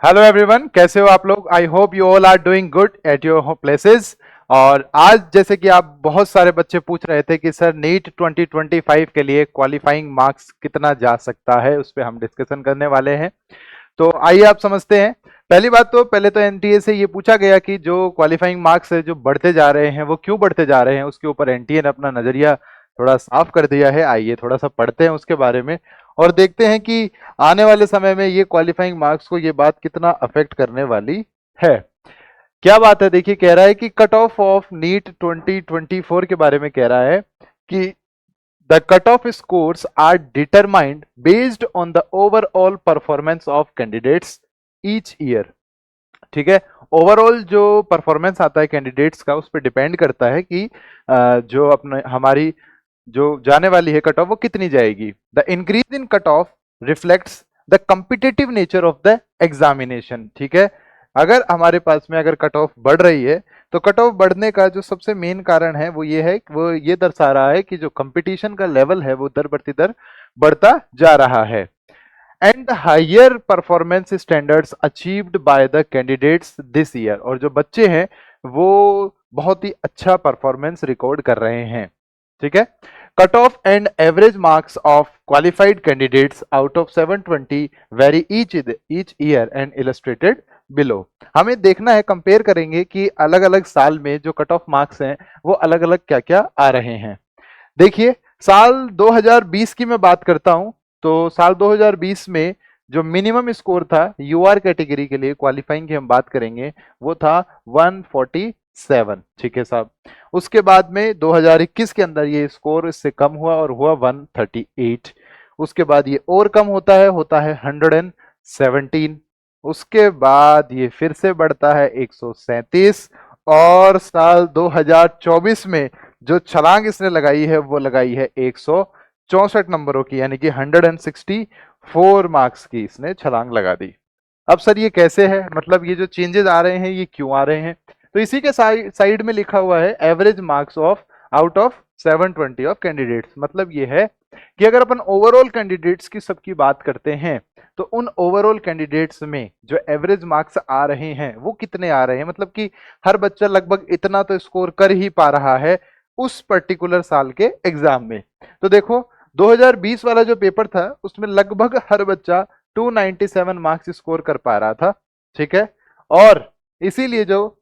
Hello everyone, कैसे हो आप लोग। I hope you all are doing good at your places. और आज जैसे कि आप बहुत सारे बच्चे पूछ रहे थे कि सर नीट 2025 के लिए क्वालिफाइंग मार्क्स कितना जा सकता है, उस पर हम डिस्कशन करने वाले हैं। तो आइए आप समझते हैं। पहली बात तो पहले तो एनटीए से ये पूछा गया कि जो क्वालिफाइंग मार्क्स है जो बढ़ते जा रहे हैं वो क्यों बढ़ते जा रहे हैं, उसके ऊपर एनटीए ने अपना नजरिया थोड़ा साफ कर दिया है। आइए थोड़ा सा पढ़ते हैं उसके बारे में और देखते हैं कि आने वाले समय में ये क्वालिफाइंग मार्क्स को ये बात कितना अफेक्ट करने वाली है। क्या बात है, देखिए कह रहा है कि कट ऑफ ऑफ नीट 2024 के बारे में कह रहा है कि the cut off scores are determined based on the overall performance of candidates each year. ठीक है, ओवरऑल जो परफॉर्मेंस आता है कैंडिडेट्स का उस पर डिपेंड करता है कि जो अपने हमारी जो जाने वाली है कट ऑफ वो कितनी जाएगी। The increase in cut off reflects the competitive nature of the examination. ठीक है, अगर हमारे पास में अगर कट ऑफ बढ़ रही है तो कट ऑफ बढ़ने का जो सबसे मेन कारण है वो ये है, वो ये दर्शा रहा है कि जो कंपटीशन का लेवल है वो दर बढ़ती दर बढ़ता जा रहा है। And higher performance standards achieved by the candidates this year, और जो बच्चे हैं वो बहुत ही अच्छा परफॉर्मेंस रिकॉर्ड कर रहे हैं। ठीक है, cut off and average marks of qualified candidates out of 720 very each year and illustrated below. हमें देखना है, कंपेयर करेंगे कि अलग अलग साल में जो कट ऑफ मार्क्स हैं वो अलग अलग क्या क्या आ रहे हैं। देखिए साल 2020 की मैं बात करता हूं, तो साल 2020 में जो मिनिमम स्कोर था यूआर कैटेगरी के लिए क्वालिफाइंग की हम बात करेंगे वो था 147। ठीक है साहब, उसके बाद में 2021 के अंदर ये स्कोर इससे कम हुआ और हुआ 138। उसके बाद ये और कम होता है 117। उसके बाद ये फिर से बढ़ता है 137। और साल 2024 में जो छलांग इसने लगाई है वो लगाई है 164 नंबरों की, यानी कि 164 मार्क्स की इसने छलांग लगा दी। अब सर ये कैसे है, मतलब ये जो चेंजेस आ रहे हैं ये क्यों आ रहे हैं। तो इसी के साइड में लिखा हुआ है average marks of out of 720 of candidates. मतलब ये है कि अगर अपन ओवरऑल कैंडिडेट्स की सबकी बात करते हैं तो उन ओवरऑल कैंडिडेट्स में जो एवरेज मार्क्स आ रहे हैं वो कितने आ रहे हैं, मतलब कि हर बच्चा लगभग इतना तो स्कोर कर ही पा रहा है उस पर्टिकुलर साल के एग्जाम में। तो देखो 2020 वाला जो पेपर था उसमें लगभग हर बच्चा 297 मार्क्स स्कोर कर पा रहा था। ठीक है, और इसीलिए जो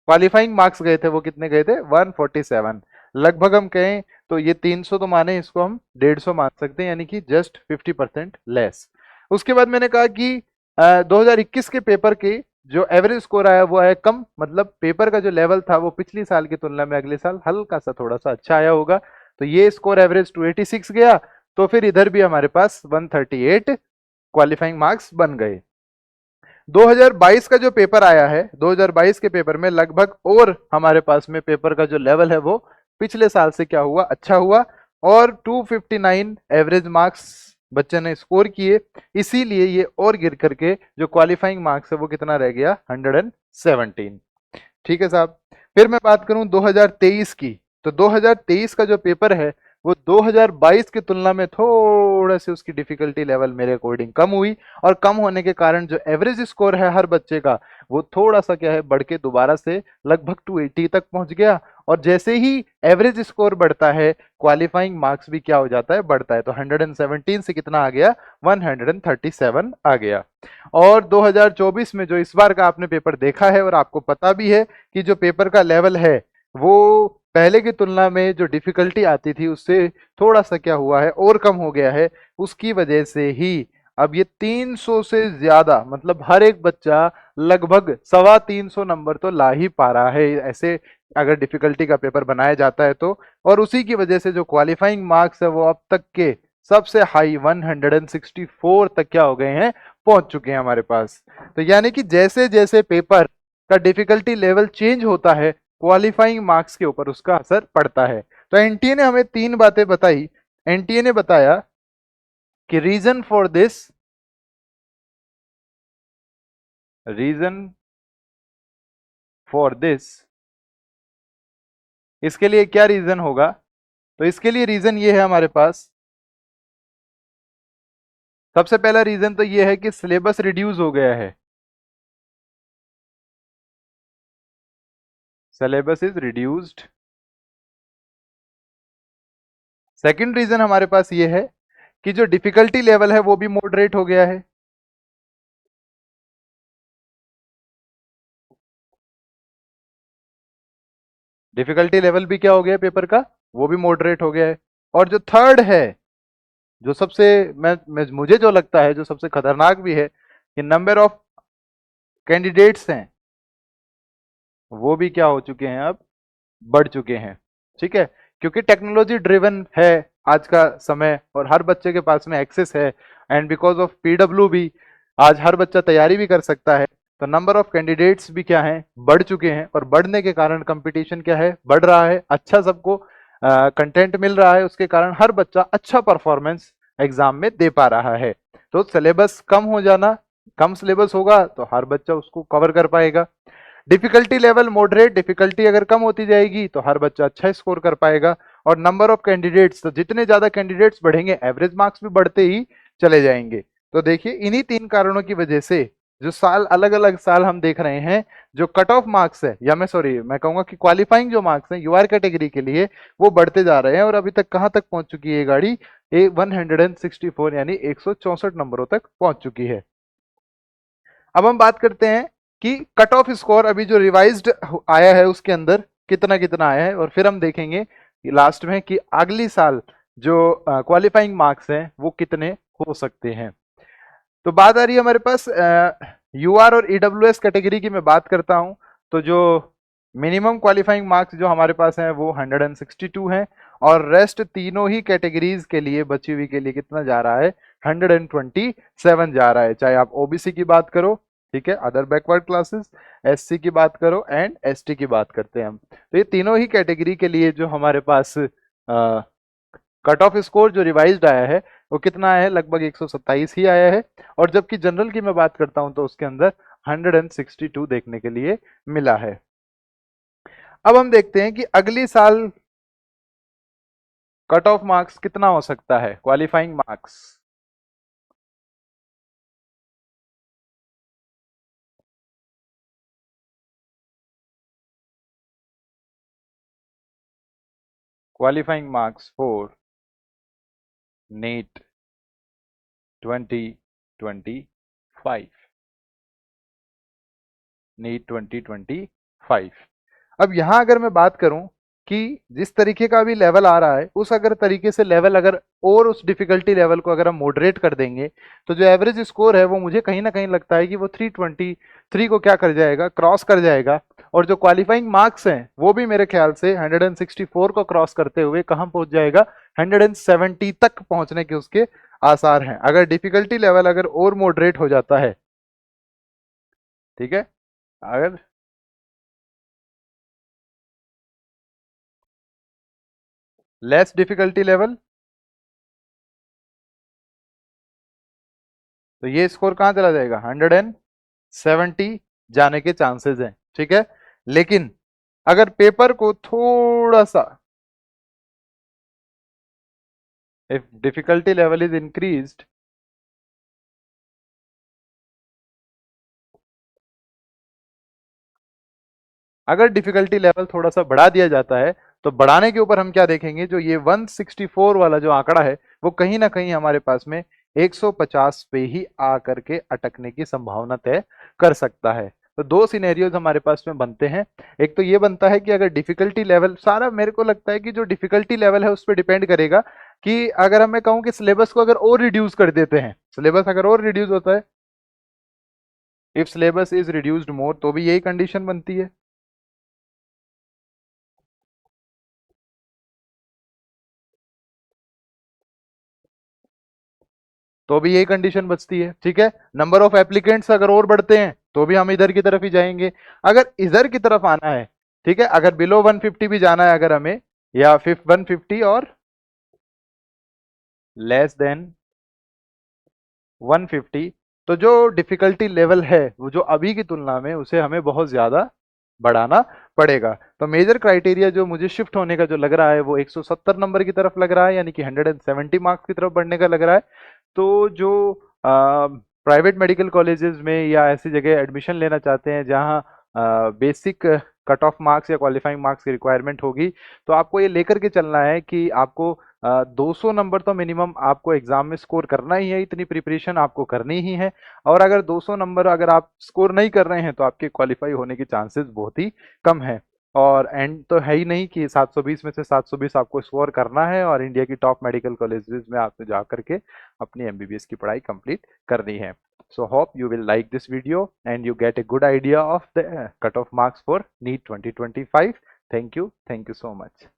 क्वालिफाइंग मार्क्स गए थे वो कितने गए थे, 147। लगभग हम कहें तो ये 300 तो माने, इसको हम 150 मान सकते हैं, यानी कि जस्ट 50% लेस। उसके बाद मैंने कहा कि 2021 के पेपर के जो एवरेज स्कोर आया वो आया कम, मतलब पेपर का जो लेवल था वो पिछली साल की तुलना में अगले साल हल्का सा थोड़ा सा अच्छा आया होगा। तो ये स्कोर एवरेज 286 गया, तो फिर इधर भी हमारे पास 138 क्वालिफाइंग मार्क्स बन गए। 2022 का जो पेपर आया है, 2022 के पेपर में लगभग और हमारे पास में पेपर का जो लेवल है वो पिछले साल से क्या हुआ, अच्छा हुआ, और 259 एवरेज मार्क्स बच्चे ने स्कोर किए। इसीलिए ये और गिर करके जो क्वालिफाइंग मार्क्स है वो कितना रह गया, 117। ठीक है साहब, फिर मैं बात करूं 2023 की, तो 2023 का जो पेपर है वो 2022 की तुलना में थोड़ा सी उसकी डिफिकल्टी लेवल मेरे अकॉर्डिंग कम हुई, और कम होने के कारण जो एवरेज स्कोर है हर बच्चे का वो थोड़ा सा क्या है बढ़ के दोबारा से लगभग 280 तक पहुंच गया। और जैसे ही एवरेज स्कोर बढ़ता है क्वालिफाइंग मार्क्स भी क्या हो जाता है, बढ़ता है। तो 117 से कितना आ गया, 137 आ गया। और 2024 में जो इस बार का आपने पेपर देखा है और आपको पता भी है कि जो पेपर का लेवल है वो पहले की तुलना में जो डिफिकल्टी आती थी उससे थोड़ा सा क्या हुआ है और कम हो गया है। उसकी वजह से ही अब ये 300 से ज्यादा, मतलब हर एक बच्चा लगभग 325 नंबर तो ला ही पा रहा है ऐसे, अगर डिफिकल्टी का पेपर बनाया जाता है तो। और उसी की वजह से जो क्वालिफाइंग मार्क्स है वो अब तक के सबसे हाई 164 तक क्या हो गए हैं, पहुंच चुके हैं हमारे पास। तो यानी कि जैसे जैसे पेपर का डिफिकल्टी लेवल चेंज होता है क्वालिफाइंग मार्क्स के ऊपर उसका असर पड़ता है। तो एनटीए ने हमें तीन बातें बताई। एनटीए ने बताया कि रीजन फॉर दिस, इसके लिए क्या रीजन होगा, तो इसके लिए रीजन ये है हमारे पास। सबसे पहला रीजन तो ये है कि सिलेबस रिड्यूस हो गया है। Syllabus is reduced. Second reason हमारे पास ये है कि जो डिफिकल्टी लेवल है वो भी मॉडरेट हो गया है। डिफिकल्टी लेवल भी क्या हो गया पेपर का, वो भी मॉडरेट हो गया है। और जो थर्ड है, जो सबसे मुझे जो लगता है जो सबसे खतरनाक भी है, कि नंबर ऑफ कैंडिडेट्स हैं वो भी क्या हो चुके हैं, अब बढ़ चुके हैं। ठीक है, क्योंकि टेक्नोलॉजी ड्रिवन है आज का समय और हर बच्चे के पास में एक्सेस है, एंड बिकॉज ऑफ पीडब्ल्यू भी आज हर बच्चा तैयारी भी कर सकता है। तो नंबर ऑफ कैंडिडेट्स भी क्या है, बढ़ चुके हैं, और बढ़ने के कारण कंपटीशन क्या है, बढ़ रहा है। अच्छा सबको कंटेंट मिल रहा है, उसके कारण हर बच्चा अच्छा परफॉर्मेंस एग्जाम में दे पा रहा है। तो सिलेबस कम हो जाना, कम सिलेबस होगा तो हर बच्चा उसको कवर कर पाएगा। डिफिकल्टी लेवल मॉडरेट, डिफिकल्टी अगर कम होती जाएगी तो हर बच्चा अच्छा स्कोर कर पाएगा। और नंबर ऑफ कैंडिडेट्स, तो जितने ज्यादा कैंडिडेट्स बढ़ेंगे एवरेज मार्क्स भी बढ़ते ही चले जाएंगे। तो देखिए इन्हीं तीन कारणों की वजह से जो साल अलग अलग साल हम देख रहे हैं, जो कट ऑफ मार्क्स है, या मैं कहूंगा कि क्वालिफाइंग जो मार्क्स हैं यूआर कैटेगरी के लिए, वो बढ़ते जा रहे हैं। और अभी तक कहां तक पहुंच चुकी है ये गाड़ी, 164 यानी 164 नंबरों तक पहुंच चुकी है। अब हम बात करते हैं कि कट ऑफ स्कोर अभी जो रिवाइज्ड आया है उसके अंदर कितना कितना आया है, और फिर हम देखेंगे लास्ट में कि अगली साल जो क्वालिफाइंग मार्क्स हैं वो कितने हो सकते हैं। तो बात आ रही है हमारे पास यूआर और ईडब्ल्यूएस कैटेगरी की। मैं बात करता हूं तो जो मिनिमम क्वालिफाइंग मार्क्स जो हमारे पास हैं वो 162 हैं, और रेस्ट तीनों ही कैटेगरीज के लिए बची हुई के लिए कितना जा रहा है, 127 जा रहा है। चाहे आप ओबीसी की बात करो, ठीक है, अदर बैकवर्ड क्लासेस, एससी की बात करो, एंड एसटी की बात करते हैं हम, तो ये तीनों ही कैटेगरी के लिए जो हमारे पास कट ऑफ स्कोर जो रिवाइज्ड आया है वो कितना आया है, लगभग 127 ही आया है। और जबकि जनरल की मैं बात करता हूं तो उसके अंदर 162 देखने के लिए मिला है। अब हम देखते हैं कि अगली साल कट ऑफ मार्क्स कितना हो सकता है, qualifying marks. Qualifying marks for NEET 2025, NEET 2025। अब यहां अगर मैं बात करूं कि जिस तरीके का भी लेवल आ रहा है, उस अगर तरीके से लेवल अगर और उस डिफिकल्टी लेवल को अगर हम मॉडरेट कर देंगे, तो जो एवरेज स्कोर है वो मुझे कहीं ना कहीं लगता है कि वो 323 को क्या कर जाएगा, क्रॉस कर जाएगा। और जो क्वालिफाइंग मार्क्स हैं वो भी मेरे ख्याल से 164 को क्रॉस करते हुए कहां पहुंच जाएगा, 170 तक पहुंचने के उसके आसार हैं, अगर डिफिकल्टी लेवल अगर और मॉडरेट हो जाता है। ठीक है, अगर लेस डिफिकल्टी लेवल, तो ये स्कोर कहां चला जाएगा, 170 जाने के चांसेस हैं। ठीक है, लेकिन अगर पेपर को थोड़ा सा, if difficulty level is increased, अगर डिफिकल्टी लेवल थोड़ा सा बढ़ा दिया जाता है, तो बढ़ाने के ऊपर हम क्या देखेंगे, जो ये 164 वाला जो आंकड़ा है वो कहीं ना कहीं हमारे पास में 150 पे ही आ करके अटकने की संभावना तय कर सकता है। तो दो सिनेरियोज हमारे पास में बनते हैं। एक तो ये बनता है कि अगर डिफिकल्टी लेवल सारा, मेरे को लगता है कि जो डिफिकल्टी लेवल है उस पर डिपेंड करेगा कि अगर मैं कहूं कि सिलेबस को अगर और रिड्यूस कर देते हैं, सिलेबस अगर और रिड्यूस होता है, इफ सिलेबस इज रिड्यूस्ड मोर, तो भी यही कंडीशन बनती है। तो भी यही कंडीशन बचती है। ठीक है, नंबर ऑफ एप्लीकेंट्स अगर और बढ़ते हैं तो भी हम इधर की तरफ ही जाएंगे। अगर इधर की तरफ आना है, ठीक है, अगर बिलो 150 भी जाना है अगर हमें, या 150 और लेस देन 150, तो जो डिफिकल्टी लेवल है वो जो अभी की तुलना में उसे हमें बहुत ज्यादा बढ़ाना पड़ेगा। तो मेजर क्राइटेरिया जो मुझे शिफ्ट होने का जो लग रहा है वो 170 नंबर की तरफ लग रहा है, यानी कि 170 मार्क्स की तरफ बढ़ने का लग रहा है। तो जो प्राइवेट मेडिकल कॉलेजेस में या ऐसी जगह एडमिशन लेना चाहते हैं जहां बेसिक कट ऑफ मार्क्स या क्वालिफाइंग मार्क्स की रिक्वायरमेंट होगी, तो आपको ये लेकर के चलना है कि आपको 200 नंबर तो मिनिमम आपको एग्जाम में स्कोर करना ही है, इतनी प्रिपरेशन आपको करनी ही है। और अगर 200 नंबर अगर आप स्कोर नहीं कर रहे हैं तो आपके क्वालिफाई होने के चांसेस बहुत ही कम है। और एंड तो है ही नहीं कि 720 में से 720 आपको स्कोर करना है और इंडिया की टॉप मेडिकल कॉलेजेस में आपने जा करके अपनी एमबीबीएस की पढ़ाई कंप्लीट करनी है। So hope you will like this video and you get a good idea of the cutoff marks for NEET 2025. Thank you so much.